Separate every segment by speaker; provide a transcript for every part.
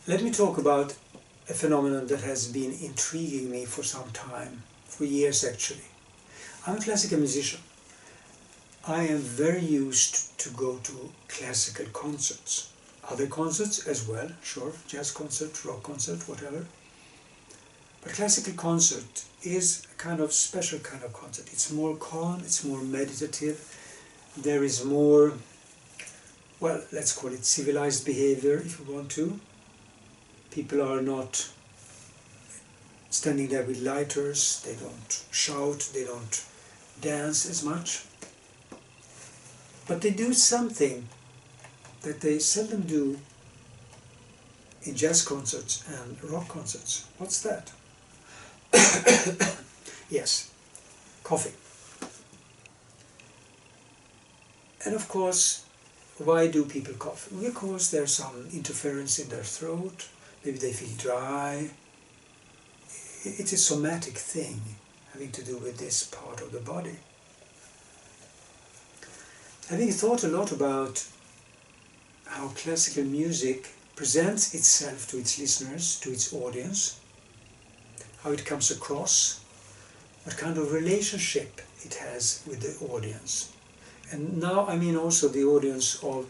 Speaker 1: let me talk about a phenomenon that has been intriguing me for some time, for years actually. I'm a classical musician. I am very used to go to classical concerts. Other concerts as well, sure, jazz concert, rock concert, whatever. But classical concert is a kind of special kind of concert. It's more calm, it's more meditative. There is more, well, let's call it civilized behavior if you want to. People are not standing there with lighters, they don't shout, they don't dance as much. But they do something that they seldom do in jazz concerts and rock concerts. What's that? Yes, coffee. And of course, why do people cough? Because there's some interference in their throat, maybe they feel dry. It's a somatic thing having to do with this part of the body. Having thought a lot about how classical music presents itself to its listeners, to its audience, how it comes across, what kind of relationship it has with the audience. And now I mean also the audience of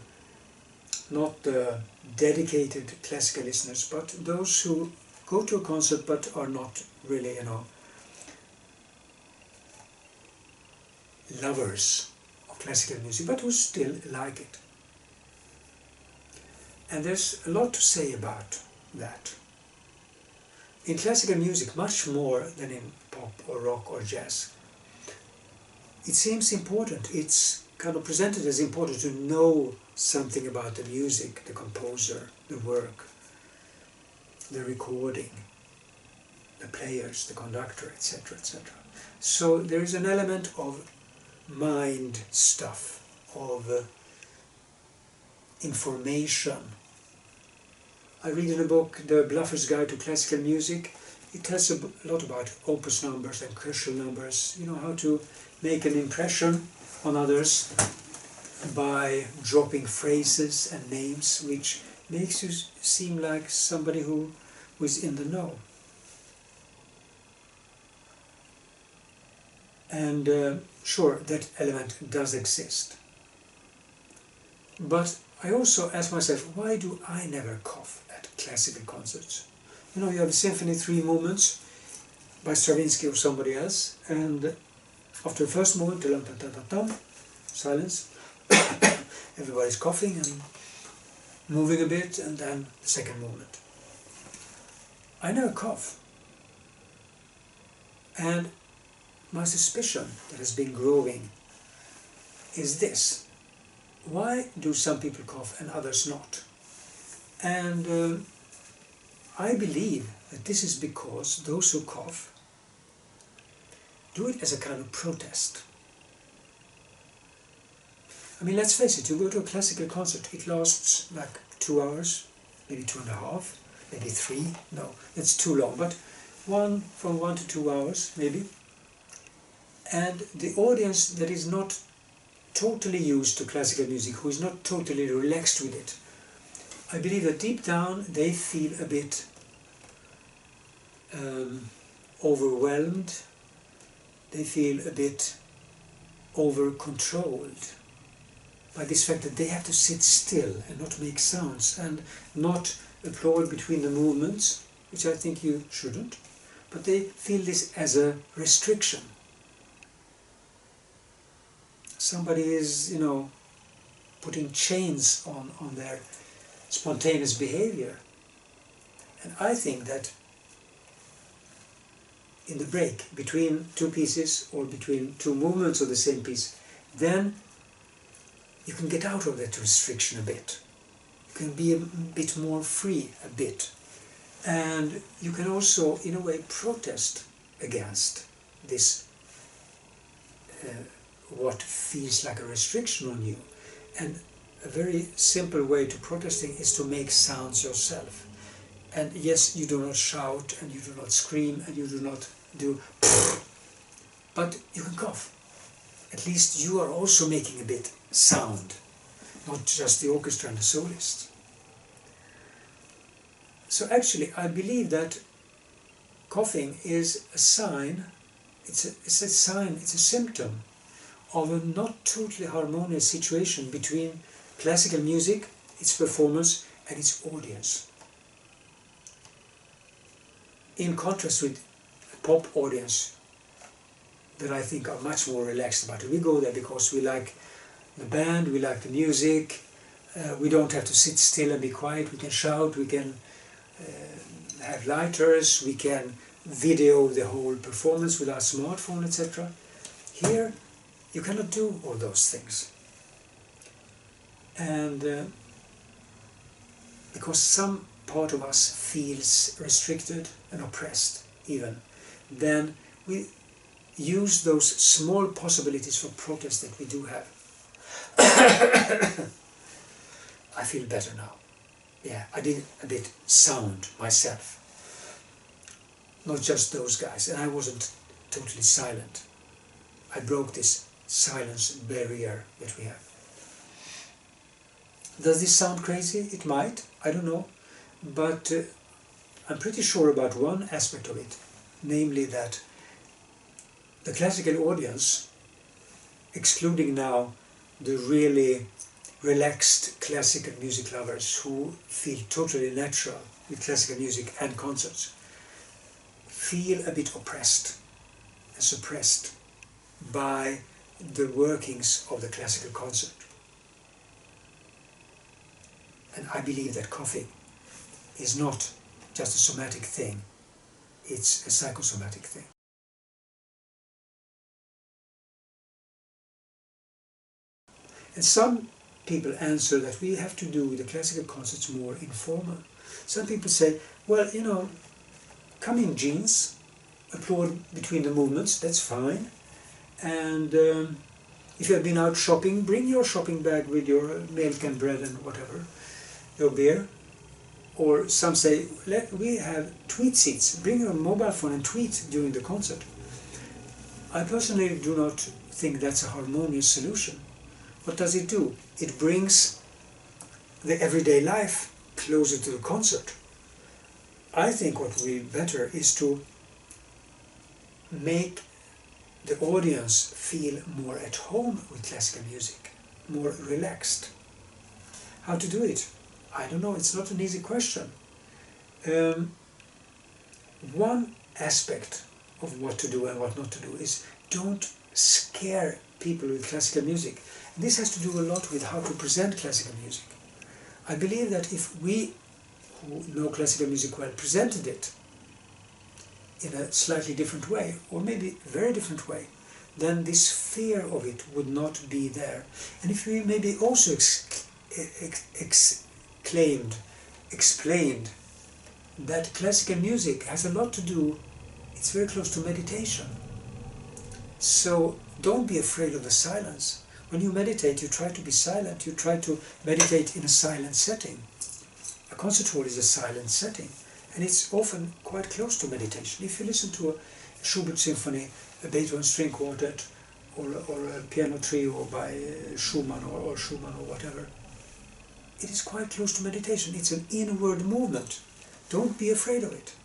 Speaker 1: not the dedicated classical listeners, but those who go to a concert but are not really, lovers of classical music, but who still like it. And there's a lot to say about that. In classical music, much more than in pop or rock or jazz, it seems important, it's kind of presented as important to know something about the music, the composer, the work, the recording, the players, the conductor, etc., etc. So there is an element of mind stuff, of information. I read in a book, The Bluffer's Guide to Classical Music. It tells a lot about opus numbers and crucial numbers, how to make an impression on others by dropping phrases and names, which makes you seem like somebody who is in the know. And sure, that element does exist. But I also ask myself, why do I never cough at classical concerts? You have the Symphony 3 movements by Stravinsky or somebody else, and after the first movement, silence, everybody's coughing and moving a bit, and then the second movement. I never cough. And my suspicion that has been growing is this. Why do some people cough and others not? And I believe that this is because those who cough do it as a kind of protest. I mean, let's face it, you go to a classical concert, it lasts like 2 hours, maybe 2.5, maybe 3, no, it's too long, but from 1 to 2 hours, maybe. And the audience that is not totally used to classical music, who is not totally relaxed with it, I believe that deep down they feel a bit overwhelmed, they feel a bit over-controlled by this fact that they have to sit still and not make sounds and not applaud between the movements, which I think you shouldn't, but they feel this as a restriction. Somebody is, putting chains on their spontaneous behavior. And I think that in the break between two pieces or between two movements of the same piece, then you can get out of that restriction a bit. You can be a bit more free a bit. And you can also, in a way, protest against this what feels like a restriction on you. And a very simple way to protesting is to make sounds yourself. And yes, you do not shout and you do not scream and you do not do but you can cough. At least you are also making a bit sound, not just the orchestra and the soloist. So actually I believe that coughing is a sign, it's a sign, it's a symptom of a not totally harmonious situation between classical music, its performance, and its audience. In contrast with a pop audience that I think are much more relaxed about it. We go there because we like the band, we like the music, we don't have to sit still and be quiet, we can shout, we can have lighters, we can video the whole performance with our smartphone, etc. Here you cannot do all those things. And because some part of us feels restricted and oppressed even, then we use those small possibilities for protest that we do have. I feel better now. Yeah, I did a bit sound myself. Not just those guys, and I wasn't totally silent. I broke this silence barrier that we have. Does this sound crazy? It might, I don't know. But I'm pretty sure about one aspect of it, namely that the classical audience, excluding now the really relaxed classical music lovers who feel totally natural with classical music and concerts, feel a bit oppressed and suppressed by the workings of the classical concert. And I believe that coughing is not just a somatic thing, it's a psychosomatic thing. And some people answer that we have to do the classical concerts more informal. Some people say, well, you know, come in jeans, applaud between the movements, that's fine. And if you have been out shopping, bring your shopping bag with your milk and bread and whatever, your beer. Or some say, we have tweet seats, bring your mobile phone and tweet during the concert. I personally do not think that's a harmonious solution. What does it do? It brings the everyday life closer to the concert. I think what would be better is to make the audience feel more at home with classical music, more relaxed. How to do it? I don't know, it's not an easy question. One aspect of what to do and what not to do is don't scare people with classical music. This has to do a lot with how to present classical music. I believe that if we, who know classical music well, presented it in a slightly different way, or maybe a very different way, then this fear of it would not be there. And if we maybe also explained that classical music has a lot to do, it's very close to meditation. So don't be afraid of the silence. When you meditate, you try to be silent, you try to meditate in a silent setting. A concert hall is a silent setting, and it's often quite close to meditation. If you listen to a Schubert symphony, a Beethoven string quartet, or a piano trio by Schumann or Schumann or whatever, it is quite close to meditation. It's an inward movement. Don't be afraid of it.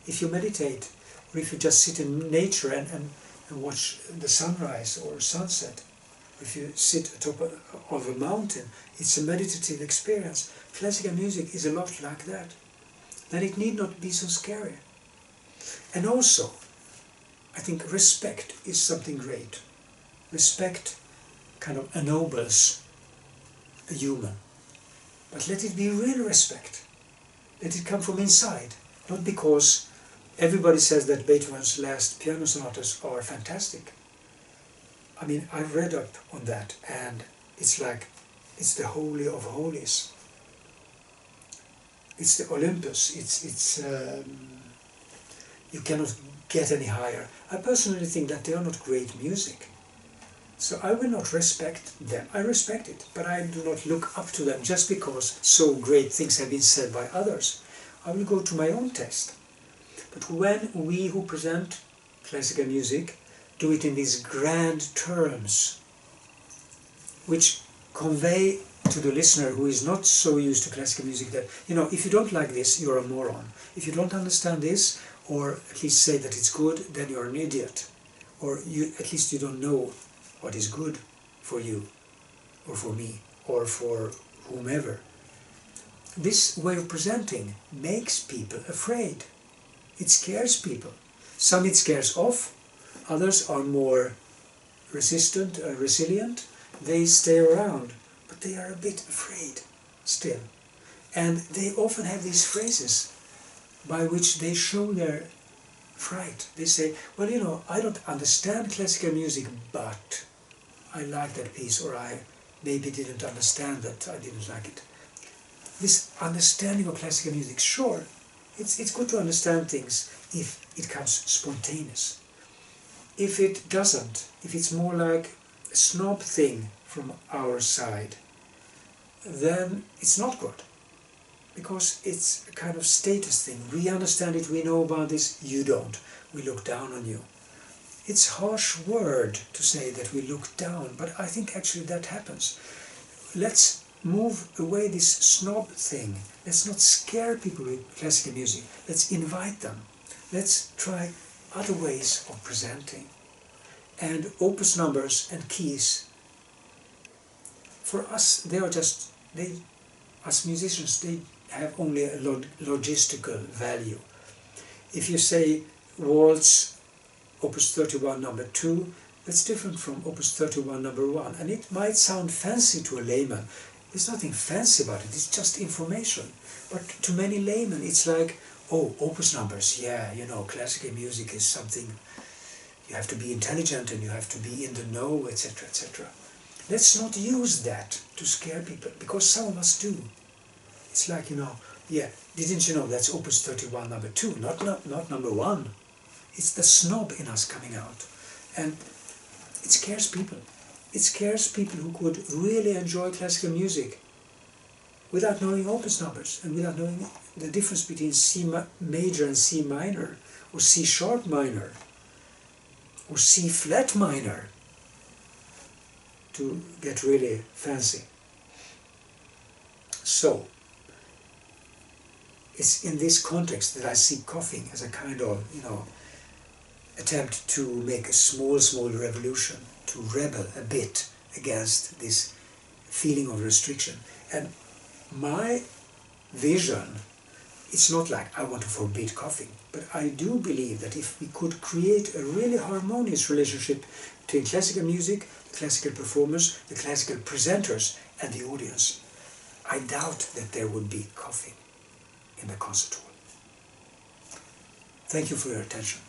Speaker 1: If you meditate, or if you just sit in nature and watch the sunrise or sunset, or if you sit atop of a mountain, it's a meditative experience. Classical music is a lot like that. Then it need not be so scary. And also, I think respect is something great. Respect kind of ennobles a human. But let it be real respect. Let it come from inside, not because everybody says that Beethoven's last piano sonatas are fantastic. I mean, I've read up on that, and it's like, it's the holy of holies. It's the Olympus. You cannot get any higher. I personally think that they are not great music. So I will not respect them. I respect it, but I do not look up to them just because so great things have been said by others. I will go to my own taste. But when we who present classical music do it in these grand terms, which convey to the listener who is not so used to classical music that, you know, if you don't like this, you're a moron. If you don't understand this, or at least say that it's good, then you're an idiot. Or at least you don't know what is good for you, or for me, or for whomever. This way of presenting makes people afraid. It scares people. Some it scares off, others are more resistant, resilient. They stay around, but they are a bit afraid still. And they often have these phrases by which they show their fright. They say, well, you know, I don't understand classical music, but I like that piece, or I maybe didn't understand that, I didn't like it. This understanding of classical music, sure, it's good to understand things if it comes spontaneous. If it doesn't, if it's more like a snob thing from our side, then it's not good. Because it's a kind of status thing. We understand it, we know about this, you don't. We look down on you. It's a harsh word to say that we look down, but I think actually that happens. Let's move away this snob thing. Let's not scare people with classical music. Let's invite them. Let's try other ways of presenting. And opus numbers and keys, for us, they are just, as musicians, they have only a logistical value. If you say waltz, opus 31 number 2, that's different from opus 31 number 1, and it might sound fancy to a layman. There's nothing fancy about it, it's just information. But to many laymen it's like, oh, opus numbers, yeah, you know, classical music is something, you have to be intelligent and you have to be in the know, etc., etc. Let's not use that to scare people, because some of us do. It's like, you know, yeah, didn't you know that's opus 31 number 2, not number 1. It's the snob in us coming out. And it scares people. It scares people who could really enjoy classical music without knowing opus numbers and without knowing the difference between C major and C minor, or C sharp minor, or C flat minor, to get really fancy. So, it's in this context that I see coughing as a kind of, you know, attempt to make a small revolution, to rebel a bit against this feeling of restriction. And my vision, it's not like I want to forbid coughing, but I do believe that if we could create a really harmonious relationship between classical music, the classical performers, the classical presenters and the audience, I doubt that there would be coughing in the concert hall. Thank you for your attention.